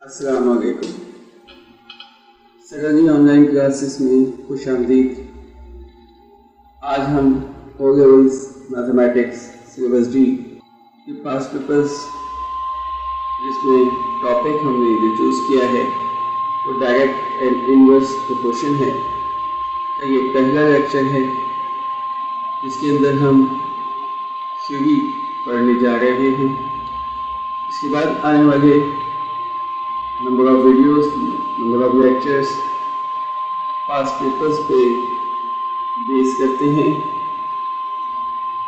अस्सलाम वालेकुम। सरगनी online classes में खुश आमदीद। आज हम O levels mathematics syllabus D के पास पेपर्स जिसमें टॉपिक हमने जो चूज़ किया है वो डायरेक्ट एंड इनवर्स प्रोपोर्शन है। ये पहला लेक्चर है जिसके अंदर हम थ्योरी पढ़ने जा रहे हैं। इसके बाद आने वाले number of videos, number of lectures pass papers पे बेस करते हैं।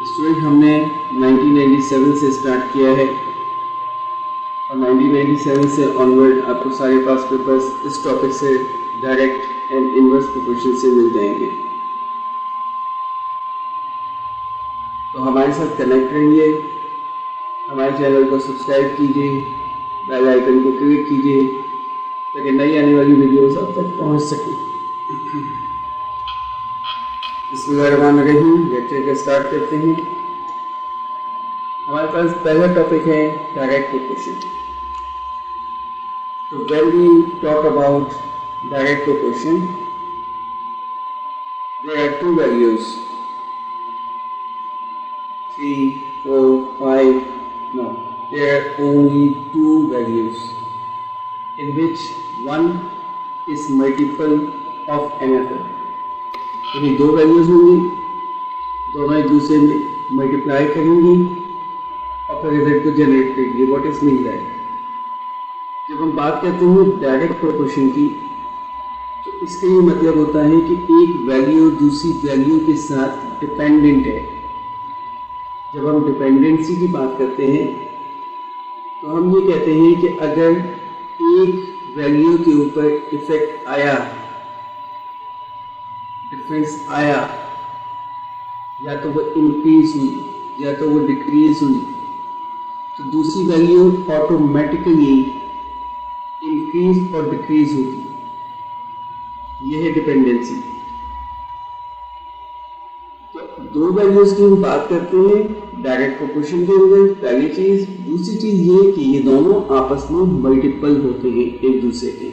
स्टूडेंट हमने 1997 से स्टार्ट किया है और 1997 से ऑनवर्ड आपको सारे पास पेपर्स इस टॉपिक से डायरेक्ट एंड इनवर्स प्रोपोर्शन से मिल जाएंगे। तो हमारे साथ कनेक्ट रहिए, हमारे चैनल को सब्सक्राइब कीजिए, बेल आइकन को क्लिक कीजिए ताकि नई आने वाली वीडियोस आप तक पहुंच सके। बिस्मिल्लाहिर्रहमानिर्रहीम। लेक्चर का स्टार्ट करते हैं। हमारे पास पहला टॉपिक है डायरेक्ट प्रोपोर्शन। तो when we talk about direct proportion, there are two values 3, 4, 5, no, there are only two values in which one is multiple of another। यानी दो वैल्यूज होंगी, दोनों एक दूसरे में मल्टीप्लाई करेंगी और फिर रिजल्ट को जनरेट करेंगी। What is mean that? जब हम बात करते हैं डायरेक्ट प्रोपोर्शन की, तो इसका ये मतलब होता है कि एक वैल्यू दूसरी वैल्यू के साथ डिपेंडेंट है। जब हम डिपेंडेंसी की बात करते हैं तो हम ये कहते हैं कि अगर एक वैल्यू के ऊपर इफेक्ट आया, डिफरेंस आया, या तो वो इंक्रीज हुई या तो वो डिक्रीज हुई, तो दूसरी वैल्यू ऑटोमेटिकली इंक्रीज और डिक्रीज होगी। ये है डिपेंडेंसी। तो दो वैल्यूज की हम बात करते हैं डायरेक्ट प्रोपोर्शन के अंदर, पहली चीज। दूसरी चीज ये कि ये दोनों आपस में मल्टीपल होते हैं एक दूसरे के।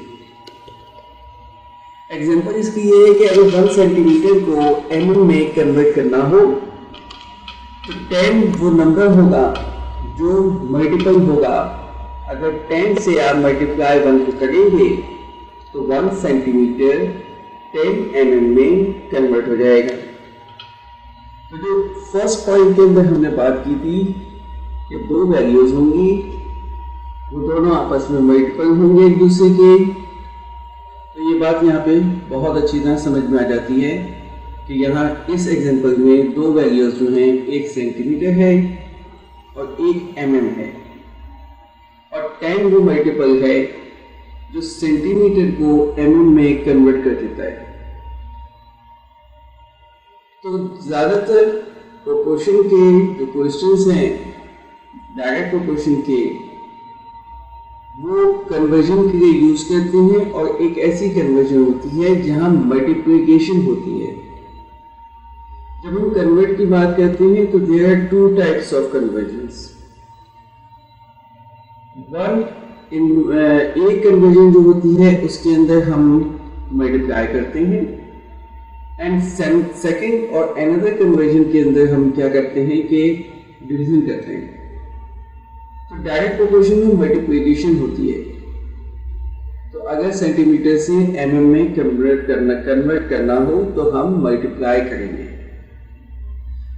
एग्जांपल इसकी ये है कि अगर 1 सेंटीमीटर को mm में कन्वर्ट करना हो तो 10 वो नंबर होगा जो मल्टीपल होगा। अगर 10 से आप मल्टीप्लाई 1 को करेंगे तो 1 सेंटीमीटर 10 mm में कन्वर्ट हो जाएगा। तो जो फर्स्ट पॉइंट के अंदर हमने बात की थी कि दो वैल्यूज होंगी, वो दोनों आपस में मल्टीपल होंगे एक दूसरे के, तो ये बात यहाँ पे बहुत अच्छी तरह समझ में आ जाती है कि यहाँ इस एग्जांपल में दो वैल्यूज जो हैं, 1 सेंटीमीटर है और 1 mm है, और 10 वो मल्टीपल है जो सेंटीमीटर को mm में कन्वर्ट कर देता है। तो ज़्यादातर प्रोपोर्शन के जो क्वेश्चंस हैं डायरेक्ट प्रोपोर्शन के, वो कन्वर्जन के लिए यूज करते हैं, और एक ऐसी कन्वर्जन होती है जहां मल्टीप्लिकेशन होती है। जब हम कन्वर्ट की बात करते हैं तो there are two types of conversions. एक कन्वर्जन जो होती है उसके अंदर हम मल्टीप्लाई करते हैं, एंड सेकंड और अनदर कन्वर्जन के अंदर हम क्या करते हैं कि डिवीजन करते हैं। तो डायरेक्ट प्रोपोर्शन में मल्टीप्लिकेशन होती है। तो अगर सेंटीमीटर से mm में कन्वर्ट करना हो तो हम मल्टीप्लाई करेंगे।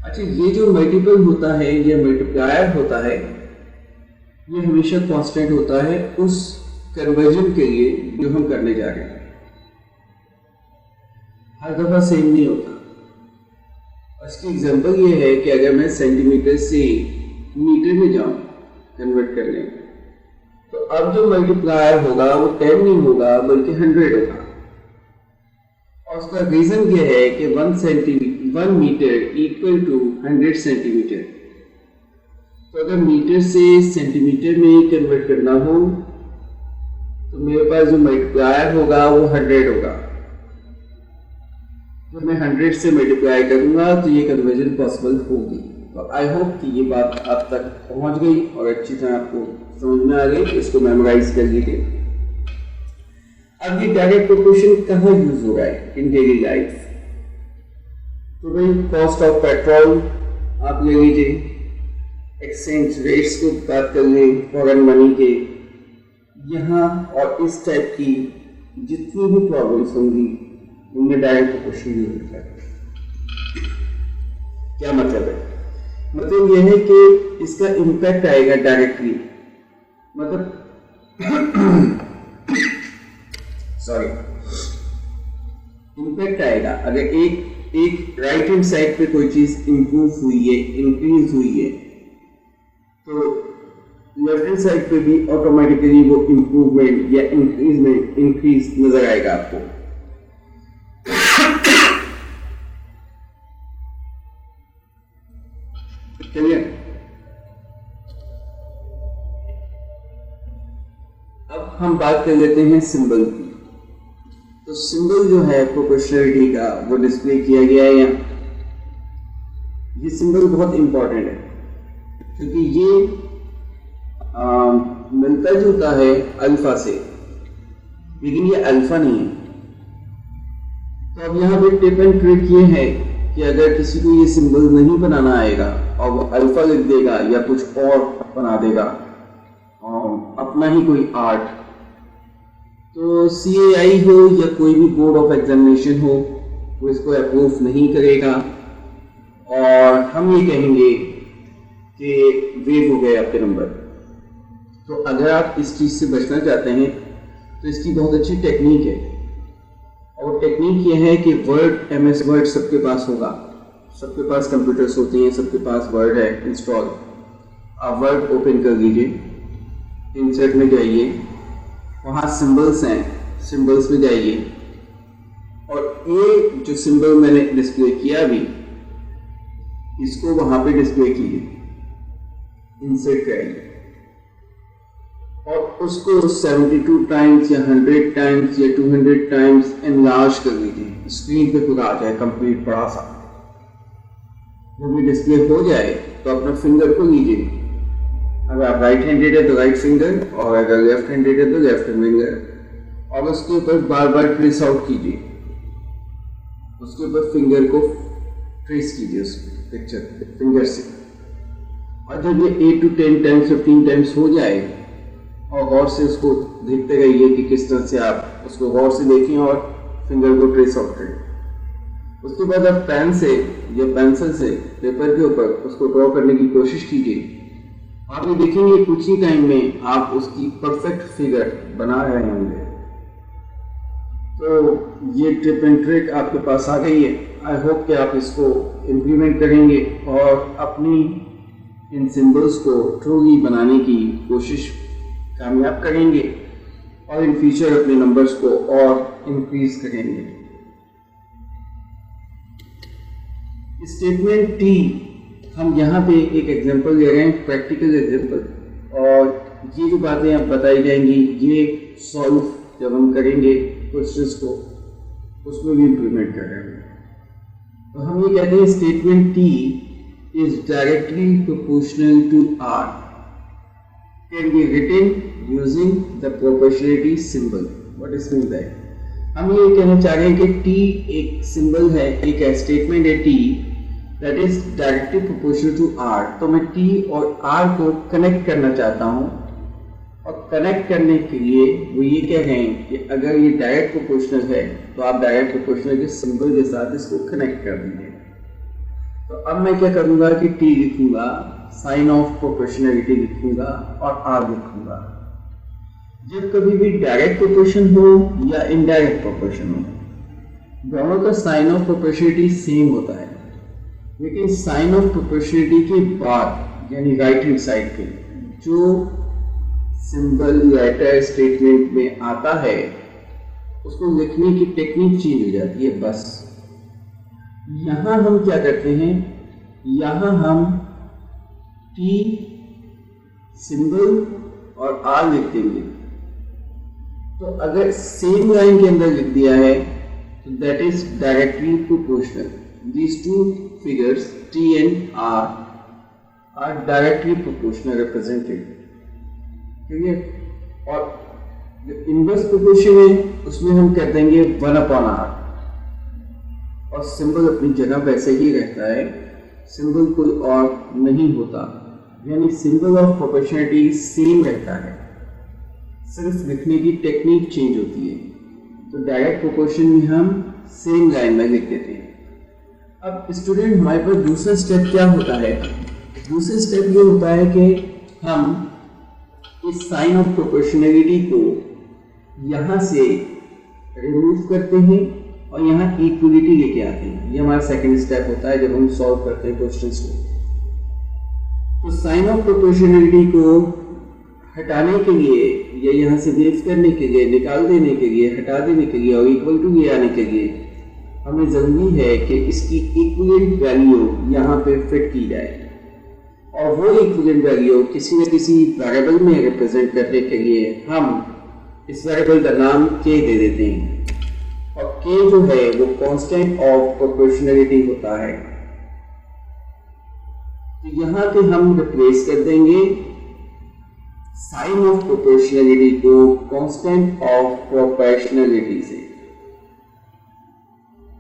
अच्छा, ये जो मल्टीपल होता है, ये मल्टीप्लायर होता है, ये हमेशा कांस्टेंट होता है उस कन्वर्जन के लिए जो हम करने जा रहे हैं। हर दफा सेम नहीं होता। इसकी एग्जांपल ये है कि अगर मैं सेंटीमीटर से मीटर में जाऊं कन्वर्ट करने, तो अब जो मल्टीप्लायर होगा वो 10 नहीं होगा बल्कि 100 होगा। और उसका रीजन ये है कि 1 मीटर इक्वल टू 100 सेंटीमीटर। तो अगर मीटर से सेंटीमीटर में कन्वर्ट करना हो तो मेरे पास जो मल्टीप्लायर होगा वो 100 होगा। जब मैं 100 से मल्टीप्लाई करूंगा तो ये कन्वर्जन पॉसिबल होगी। तो आई होप कि ये बात आप तक पहुंच गई और अच्छी तरह आपको समझ में आ गई। इसको मेमोराइज कर लीजिए। अब ये डायरेक्ट प्रोपोर्शन कहाँ यूज हो रहा है इन डेली लाइफ? तो भाई कॉस्ट ऑफ पेट्रोल आप ले लीजिए, एक्सचेंज रेट्स को बात कर ले, फॉरेन मनी के यहाँ, और इस टाइप की जितनी भी प्रॉब्लम्स होंगी उनमें डायरेक्ट प्रोपोर्शन यूज होता है। क्या मतलब है? मतलब यह है कि इसका इम्पैक्ट आएगा डायरेक्टली, मतलब सॉरी, इम्पैक्ट आएगा अगर एक राइट हैंड साइड पे कोई चीज इंप्रूव हुई है, इंक्रीज हुई है, तो लेफ्ट हैंड साइड पे भी ऑटोमेटिकली वो इंप्रूवमेंट या इंक्रीज नजर आएगा आपको। चलिए अब हम बात कर लेते हैं सिंबल की। तो सिंबल जो है प्रोपोर्शनलिटी का वो डिस्प्ले किया गया है यहाँ। ये सिंबल बहुत इंपॉर्टेंट है क्योंकि ये मिलता जुलता है अल्फा से, लेकिन ये अल्फा नहीं है। तो अब यहाँ पे टिप एंड ट्रिक ये है कि अगर किसी को ये सिंबल नहीं बनाना आएगा और वो अल्फा लिख देगा या कुछ और बना देगा अपना ही कोई आर्ट, तो CAI हो या कोई भी बोर्ड ऑफ एग्जामिनेशन हो वो इसको अप्रूव नहीं करेगा और हम ये कहेंगे कि वेव हो गए आपके नंबर। तो अगर आप इस चीज़ से बचना चाहते हैं तो इसकी बहुत अच्छी टेक्निक है, और टेक्निक ये है कि वर्ड, MS वर्ड सबके पास होगा, सबके पास कंप्यूटर्स होती हैं, सबके पास वर्ड है इंस्टॉल। आप वर्ड ओपन कर लीजिए, इंसर्ट में जाइए, वहाँ सिंबल्स हैं, सिंबल्स में जाइए, और ये जो सिंबल मैंने डिस्प्ले किया अभी, इसको वहाँ पे डिस्प्ले कीजिए, इंसर्ट कराइए, और उसको 72 टाइम्स या 100 टाइम्स या 200 टाइम्स एनलार्ज कर लीजिए, स्क्रीन पे पूरा आ जाए कंप्लीट बड़ा सा। जब ये डिस्प्ले हो जाए तो अपना फिंगर को लीजिए, अगर आप राइट हैंडेड है तो राइट फिंगर, और अगर लेफ्ट हैंडेड है तो लेफ्ट फिंगर, और उसके ऊपर बार बार ट्रेस आउट कीजिए, उसके ऊपर फिंगर को ट्रेस कीजिए उस पिक्चर फिंगर से। और जब ये 8 to 10 टाइम्स 15 टाइम्स हो जाए, और गौर से उसको देखते रहिए कि किस तरह से आप उसको गौर से देखें और फिंगर को ट्रेस आउट करें। उसके बाद आप पेन से या पेंसिल से पेपर के ऊपर उसको ड्रॉ करने की कोशिश कीजिए। आप ये देखेंगे कुछ ही टाइम में आप उसकी परफेक्ट फिगर बना रहे होंगे। तो ये टिप एंड ट्रिक आपके पास आ गई है। आई होप कि आप इसको इम्प्लीमेंट करेंगे और अपनी इन सिंबल्स को ट्रूली बनाने की कोशिश कामयाब करेंगे, और इन फ्यूचर अपने नंबर्स को और इंक्रीज करेंगे। स्टेटमेंट टी, हम यहाँ पे एक एग्जांपल ले रहे हैं, प्रैक्टिकल एग्जांपल, और ये जो बातें आप बताई जाएंगी ये सॉल्व जब हम करेंगे क्वेश्चंस को, उसमें भी इम्प्लीमेंट कर रहे हैं। तो हम ये कहते हैं statement T is directly proportional to R, can be written using the proportionality symbol. What is mean by? हम ये कहना चाह रहे हैं कि T एक सिंबल है, एक स्टेटमेंट है T that is directly proportional to R। तो मैं T और R को कनेक्ट करना चाहता हूँ, और कनेक्ट करने के लिए वो ये कह रहे हैं कि अगर ये डायरेक्ट प्रोपोर्शनल है तो आप डायरेक्ट प्रोपोर्शनल के सिंबल के साथ इसको कनेक्ट कर दीजिए। तो अब मैं क्या करूँगा कि T लिखूंगा, साइन ऑफ प्रोपोर्शनलिटी लिखूंगा और आर लिखूंगा। जब कभी भी डायरेक्ट प्रोपोर्शन हो या इनडायरेक्ट प्रोपोर्शन हो, दोनों का साइन ऑफ प्रोपोर्शनलिटी सेम होता है, लेकिन साइन ऑफ प्रोपोर्शनलिटी के बाद यानी राइट हैंड साइड पे जो सिंबल लेटर स्टेटमेंट में आता है उसको लिखने की टेक्निक चेंज हो जाती है। बस यहाँ हम क्या करते हैं, यहाँ हम T सिंबल और R लिख देंगे। तो अगर सेम लाइन के अंदर लिख दिया है तो that is directly proportional. These two figures T and R are directly proportional represented। ठीक है, और जो इनवर्स प्रोपोर्शन है उसमें हम कर देंगे 1/r और सिंबल अपनी जगह वैसे ही रहता है, सिंबल कोई और नहीं होता, यानी सिंबल ऑफ प्रोपोर्शनलिटी सेम रहता है, सिर्फ लिखने की टेक्निक चेंज होती है। तो डायरेक्ट प्रोपोर्शन में हम सेम लाइन में लिख देते हैं। अब स्टूडेंट हमारे पास दूसरा स्टेप क्या होता है? दूसरा स्टेप ये होता है कि हम इस साइन ऑफ प्रोपोर्शनलिटी को यहाँ से रिमूव करते हैं और यहाँ इक्वलिटी लेके आते हैं। ये हमारा सेकंड स्टेप होता है जब हम सॉल्व करते हैं क्वेश्चंस को। तो साइन ऑफ प्रोपोर्शनलिटी को हटाने के लिए या यहाँ से वेव करने के लिए, निकाल देने के लिए, हटा देने के लिए और इक्वल टू ले आने के लिए हमें जरूरी है कि इसकी इक्विवेलेंट वैल्यू यहाँ पे फिट की जाए और वो इक्विवेलेंट वैल्यू किसी न किसी वेरिएबल में रिप्रेजेंट करने के लिए हम इस वेरिएबल का नाम k दे देते हैं और k जो है वो कांस्टेंट ऑफ प्रोपोर्शनलिटी होता है। तो यहाँ पे हम रिप्लेस कर देंगे साइन ऑफ प्रोपोर्शनलिटी को कांस्टेंट ऑफ प्रोपोर्शनलिटी से,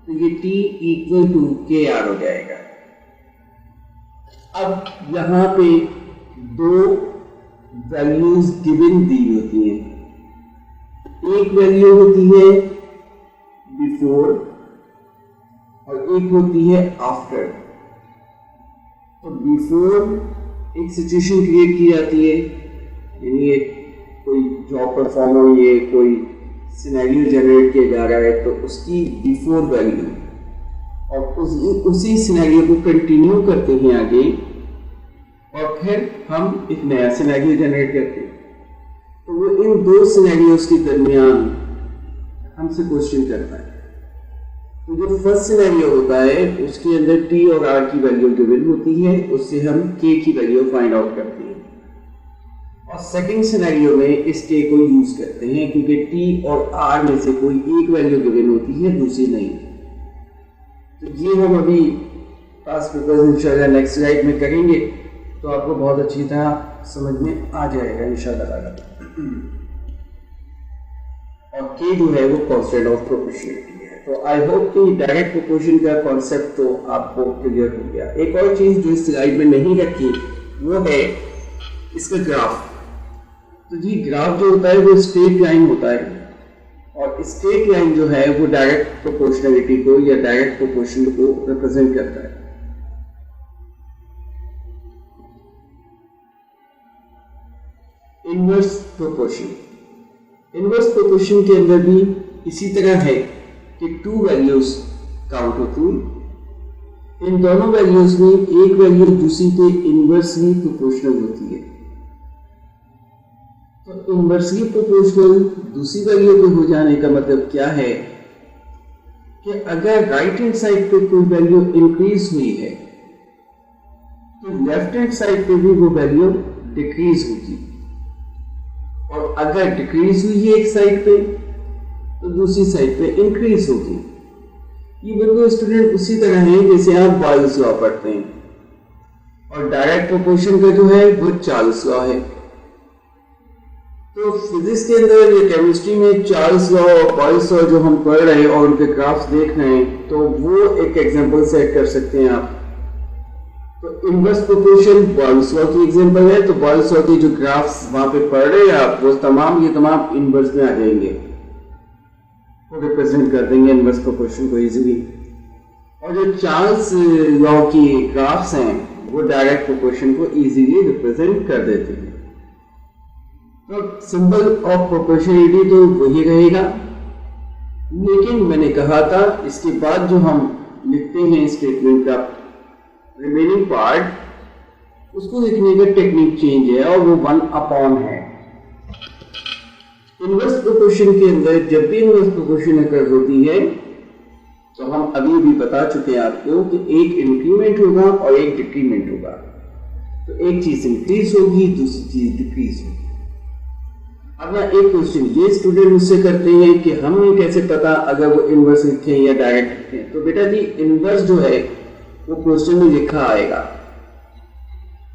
तो ये t इक्वल टू KR हो जाएगा। अब यहाँ पे दो वैल्यूज गिवन दी होती हैं, एक वैल्यू होती है बिफोर और एक होती है आफ्टर। तो बिफोर एक सिचुएशन क्रिएट की जाती है, यानी कोई जॉब परफॉर्म हो, ये कोई सिनेरियो जनरेट किया जा रहा है तो उसकी बिफोर वैल्यू और उसी सिनेरियो को कंटिन्यू करते हैं आगे और फिर हम एक नया सिनेरियो जनरेट करते हैं। तो वो इन दो सिनेरियोज के दरमियान हमसे क्वेश्चन करता है। तो जो फर्स्ट सिनेरियो होता है उसके अंदर t और r की वैल्यू गिवन होती है, उससे हम k की वैल्यू फाइंड आउट करते हैं और सेकंड सिनेरियो में इस k को यूज करते हैं क्योंकि t और r में से कोई एक वैल्यू गिवन होती है, दूसरी नहीं। तो ये हम अभी पास्ट पेपर्स इंशाल्लाह नेक्स्ट स्लाइड में करेंगे तो आपको बहुत अच्छी तरह समझ में आ जाएगा इंशाल्लाह। और k जो है वो कांस्टेंट ऑफ प्रोपोर्शनलिटी है। तो आई होप कि डायरेक्ट प्रोपोर्शन का कॉन्सेप्ट तो आपको क्लियर हो गया। एक और चीज जो इस स्लाइड में नहीं रखी वो है इसका ग्राफ। तो जी ग्राफ जो होता है वो स्ट्रेट लाइन होता है और स्ट्रेट लाइन जो है वो डायरेक्ट प्रोपोर्शनलिटी को या डायरेक्ट प्रोपोर्शन को रिप्रेजेंट करता है। इनवर्स प्रोपोर्शन, इनवर्स प्रोपोर्शन के अंदर भी इसी तरह है कि टू वैल्यूज काउंट होती हैं। इन दोनों वैल्यूज में एक वैल्यू दूसरी के इनवर्सली प्रोपोर्शनल होती है। तो इनवर्सली प्रोपोर्शनल दूसरी वैल्यू पे हो जाने का मतलब क्या है कि अगर राइट हैंड साइड पे कोई वैल्यू इंक्रीज हुई है तो लेफ्ट हैंड साइड पे भी वो वैल्यू डिक्रीज होगी और अगर डिक्रीज हुई है एक साइड पे तो दूसरी साइड पे इंक्रीज होगी। ये बिल्कुल स्टूडेंट उसी तरह है जैसे आप बॉयल्स लॉ पढ़ते हैं और डायरेक्ट प्रोपोर्शन का जो है वो चार्ल्स लॉ है। तो फिजिक्स के अंदर या केमिस्ट्री में चार्ल्स लॉ और बॉयल्स लॉ जो हम पढ़ रहे हैं और उनके ग्राफ्स देख रहे हैं तो वो एक एग्जांपल सेट कर सकते हैं आप। तो इनवर्स प्रोपोर्शन बॉयल्स लॉ की एग्जांपल है, तो बॉयल्स लॉ की जो ग्राफ्स वहां पे पढ़ रहे हैं आप वो तमाम ये तमाम इनवर्स में आ जाएंगे, वो रिप्रेजेंट कर देंगे इनवर्स प्रोपोर्शन को इजीली। और जो चार्ल्स लॉ की ग्राफ्स हैं वो डायरेक्ट प्रोपोर्शन को इजीली रिप्रेजेंट कर देते हैं। तो सिंबल ऑफ प्रोपोर्शनलिटी तो वही रहेगा, लेकिन मैंने कहा था इसके बाद जो हम लिखते हैं स्टेटमेंट का रिमेनिंग पार्ट उसको लिखने का टेक्निक चेंज है और वो 1/n है। इनवर्स प्रोपोर्शन के अंदर जब भी इनवर्स प्रोपोर्शन अकर होती है तो हम अभी भी बता चुके हैं आपको कि एक इंक्रीमेंट होगा और एक डिक्रीमेंट होगा। तो एक चीज इंक्रीज होगी, दूसरी चीज डिक्रीज होगी। अब ना एक क्वेश्चन ये स्टूडेंट मुझसे करते हैं कि हमें कैसे पता अगर वो इनवर्स लिखे या डायरेक्ट लिखे। तो बेटा जी इनवर्स जो है वो क्वेश्चन में लिखा आएगा।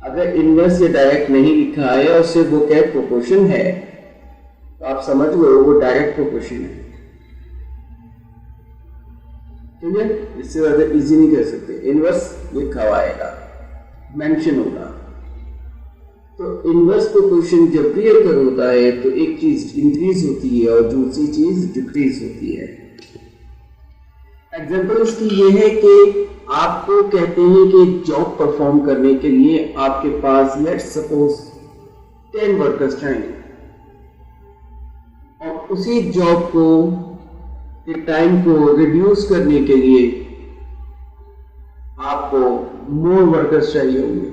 अगर इनवर्स या डायरेक्ट नहीं लिखा है और सिर्फ वो क्या प्रोपोर्शन है तो आप समझ लो वो डायरेक्ट प्रोपोर्शन है। ठीक है, इससे ज्यादा इजी नहीं कर सकते। इनवर्स लिखा हुआ आएगा, मेंशन होगा। तो इनवर्स प्रोपोर्शन जब भी अगर होता है तो एक चीज इंक्रीज होती है और दूसरी चीज डिक्रीज होती है। एग्जाम्पल इसकी ये है कि आपको कहते हैं कि जॉब परफॉर्म करने के लिए आपके पास लेट्स सपोज 10 वर्कर्स चाहिए, और उसी जॉब को के टाइम को रिड्यूस करने के लिए आपको मोर वर्कर्स चाहिए होंगे।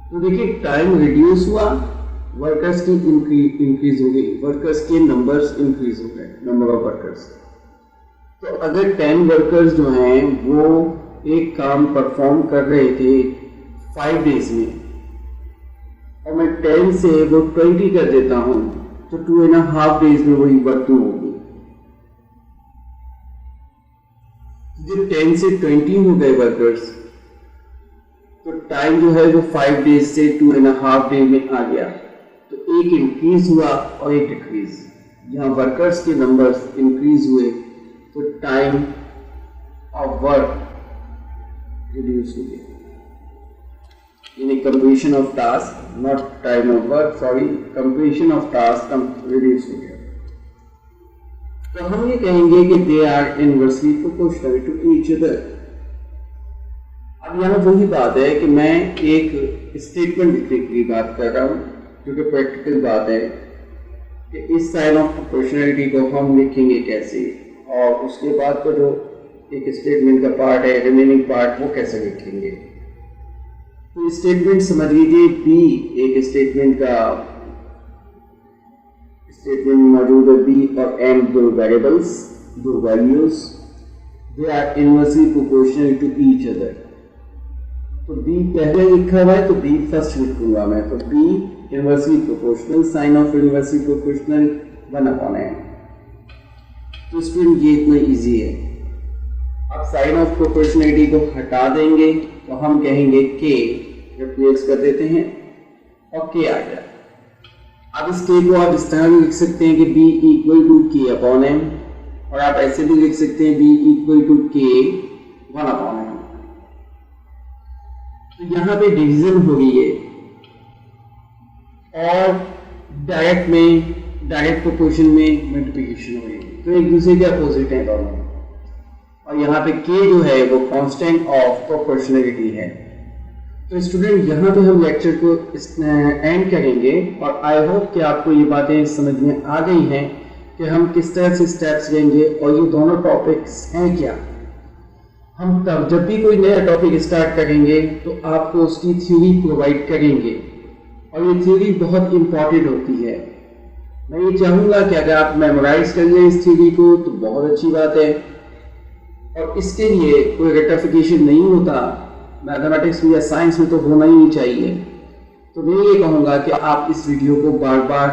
तो देखिए टाइम रिड्यूस हुआ, वर्कर्स की इंक्रीज हो गई, वर्कर्स के नंबर्स इंक्रीज हो गए, नंबर ऑफ वर्कर्स। तो अगर 10 वर्कर्स जो हैं वो एक काम परफॉर्म कर रहे थे 5 डेज में, और मैं 10 से वो 20 कर देता हूं, तो 2.5 डेज में वही वर्किंग होगी। जब 10 से 20 हो गए वर्कर्स, तो टाइम जो है वो 5 डेज से 2.5 डे में आ गया। तो एक इंक्रीज हुआ और एक डिक्रीज। जहां वर्कर्स के नंबर्स इंक्रीज हुए तो टाइम ऑफ वर्क रिड्यूस हो गया। यानी completion of task, not time of work, sorry, completion of task reduce हो गया। तो हम ये कहेंगे कि they are inversely proportional to each other. अब यहाँ वही बात है कि मैं एक स्टेटमेंट लिखने की बात कर रहा हूँ, जो कि प्रैक्टिकल बात है कि इस साइन ऑफ प्रोपोर्शनलिटी को हम लिखेंगे कैसे, और उसके बाद का जो एक स्टेटमेंट का पार्ट है, रिमेनिंग पार्ट, वो कैसे लिखेंगे। तो स्टेटमेंट समझ लीजिए, बी एक स्टेटमेंट का स्टेटमेंट मौजूद है, बी और एम दो वेरिएबल्स, दो values, they are inversely proportional to each other. तो बी पहले लिखा हुआ है तो बी फर्स्ट लिखूंगा मैं। तो B inversely proportional, sign of inversely proportional 1/n। तो स्टूडेंट ये इतना इजी है। अब साइन ऑफ प्रोपोर्शनलिटी को हटा देंगे तो हम कहेंगे के, रिप्लेस कर देते हैं और के आ गया। अब इस के को आप इस तरह भी लिख सकते हैं कि बी इक्वल टू के अपॉन एम, और आप ऐसे भी लिख सकते हैं बी इक्वल टू के 1/n। तो यहां पे डिवीजन हो गई है, और डायरेक्ट प्रोपोर्शन में मल्टीप्लिकेशन हो गई। तो एक दूसरे के अपोजिट है दोनों। और यहाँ पे के जो है वो कांस्टेंट ऑफ प्रोपोर्शनलिटी है। तो स्टूडेंट यहाँ पे हम लेक्चर को एंड करेंगे, और आई होप कि आपको ये बातें समझ में आ गई हैं कि हम किस तरह से स्टेप्स लेंगे और ये दोनों टॉपिक्स हैं क्या। हम तब जब भी कोई नया टॉपिक स्टार्ट करेंगे तो आपको उसकी थ्योरी प्रोवाइड करेंगे, और ये थ्योरी बहुत इंपॉर्टेंट होती है। मैं ये चाहूँगा कि अगर आप मेमोराइज कर लें इस थ्योरी को तो बहुत अच्छी बात है, और इसके लिए कोई रेक्टिफिकेशन नहीं होता, मैथमेटिक्स में या साइंस में तो होना ही नहीं चाहिए। तो मैं ये कहूँगा कि आप इस वीडियो को बार बार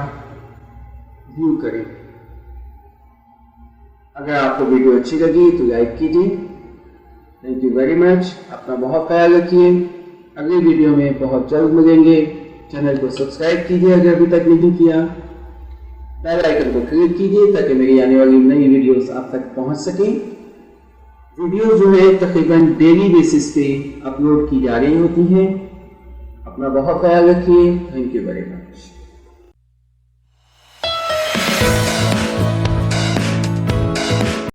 व्यू करें। अगर आपको वीडियो अच्छी लगी तो लाइक कीजिए। Thank you very much. अपना बहुत ख्याल रखिए। अगले वीडियो में बहुत जल्द मिलेंगे। चैनल को सब्सक्राइब कीजिए अगर अभी तक नहीं किया। बेल आइकन को क्लिक कीजिए ताकि मेरी आने वाली नई वीडियोस आप तक पहुंच सकें। वीडियो जो है तकरीबन डेली बेसिस पे अपलोड की जा रही होती हैं। अपना बहुत ख्याल रखिए। Thank you very much.